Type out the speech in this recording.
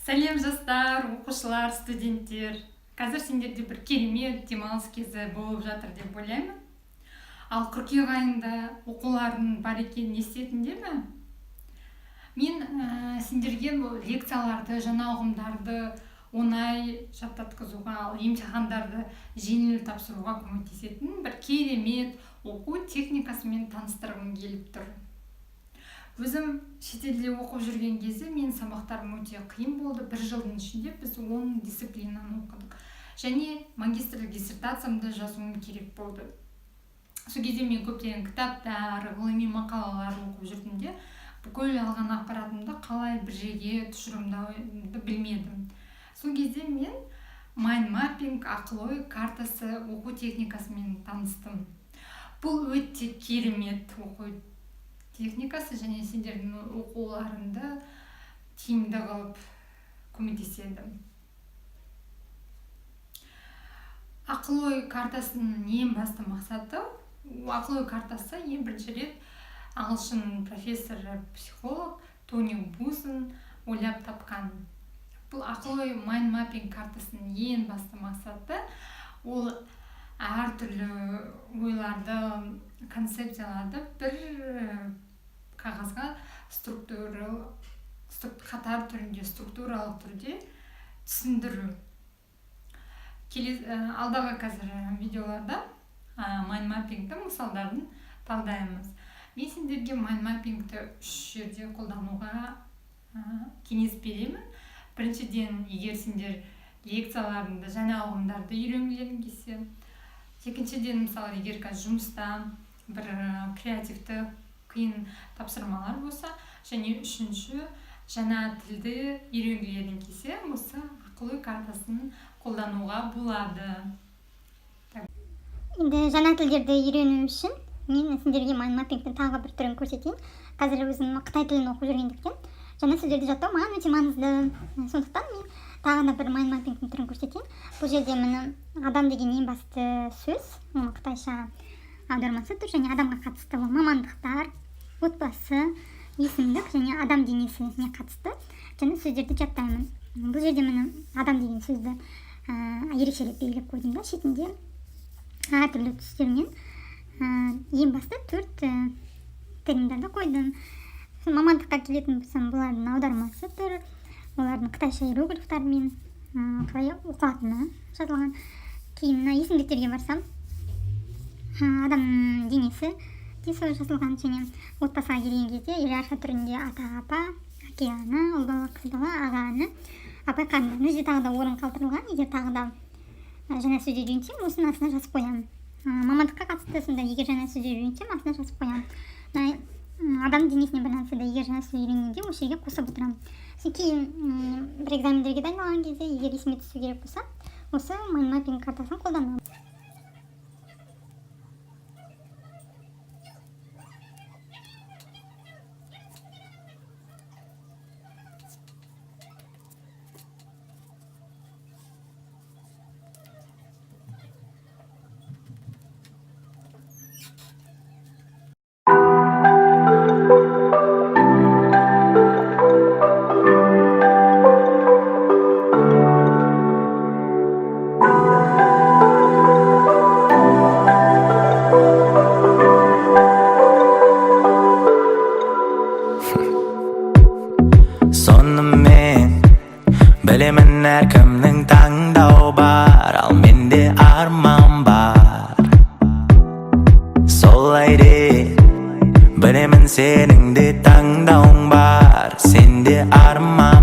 Сәлем жастар, оқушылар, студенттер. Қазір сендерде бір керемет демалыс кезі болып жатыр деп ойлаймын. Ал қыркүйек айында оқулардың бар екенін естідіңдер ме? Мен сендерге лекцияларды, жаңа ұғымдарды оңай жаттатқызуға, ал емтихандарды жеңіл тапсыруға көмектесетін бір керемет оқу техникасымен таныстырғым келіп тұр. Өзім шетелде оқып жүрген кезде мен сабақтарым өте қиын болды. Бір жылдың ішінде біз 10 дисциплинаны оқыдық. Және магистрлік диссертациямды жазуым керек болды. Сол кезде мен көптеген кітаптар, ғылыми мақалалар оқып жүрдім де, бүкіл алған ақпаратымды қалай бір жерге тұжырымдауды білмедім. Сол кезде мен mind mapping, ақыл-ой картасы оқу техникасымен таныстым. Бұл өте керемет оқу техникасы және сендердің оқуларыңды тиімді қылып көмектеседі. Ақыл-ой картасының ең басты мақсаты, ақыл-ой картасы ең бірінші рет ағылшын профессор, психолог Тони Бусон ойлап тапқан. Бұл ақыл-ой mind mapping картасының ең басты мақсаты ол әртүрлі ойларды, концепцияларды бір қағазға қатар түрінде, структуралық түрде түсіндіру. Алдағы қазір видеоларда mind mappingті мысалдарын талдаймыз. Мен сендерге mind mappingті 3 жерде қолдануға кеңес беремін. Біріншіден, егер сендер лекцияларында жаңа ұғымдарды үйренгілерің келсе. Екіншіден, мысалы, егер жұмыста бір креативті қиын тапсырмалар болса, және үшінші, жаңа тілді үйренгілерің келсе, осы ақыл-ой картасын қолдануға болады. Енді жаңа тілдерді үйрену үшін мен сендерге mind mappingтің тағы бір түрін көрсетейін. Қазір өзім Қытай тілін оқып жүргендіктен жаңа сөздерді жаттау маған өте маңызды. Сондықтан мен тағы да бір mind mappingтің түрін көрсетейін. Бұл жерде міне адам деген ең басты сөз, оның қытайша аудармасы тұр, және адамға қатысты ол мамандықтар, отбасы, есімдік және адам денесіне қатысты жаңа сөздерді жаттаймын. Бұл жерде міне адам деген сөзді ерекшелеп белгілеп қойдым да, шетінде әртүрлі түстермен ең басты 4 терминдерді қойдым. Мамандыққа келетін болсам, бұлардың аудармасы тұр, олардың қытайша иероглифтармен қалай оқылатыны жазылған. Кейін есімдіктерге барсам, адамның денесі солай жазылған, және отбасыға келген кезде иерархия түрінде ата, апа, әке, ана, ұл бала, қыз бала, аға, іні, апай, қарындас. Өзі тағы да орын қалдырылған. Егер тағы да жаңа сөзді үйренсем, осының астына жазып қоямын. Мамандыққа қатысты сонда егер жаңа сөзді үйренсем, астына жазып қоямын. Адам денесіне байланысты да егер жаңа сөз үйренгенде осы жерге қосып отырамын. Кейін бір экзамендерге дайындалған кезде егер есіме түсу керек болса, осы mind mapping картасын қолданамын. Білемін әркімнің таңдау бар, ал менде арман бар. Солай де, білемін сенің де таңдауың бар, сенде арман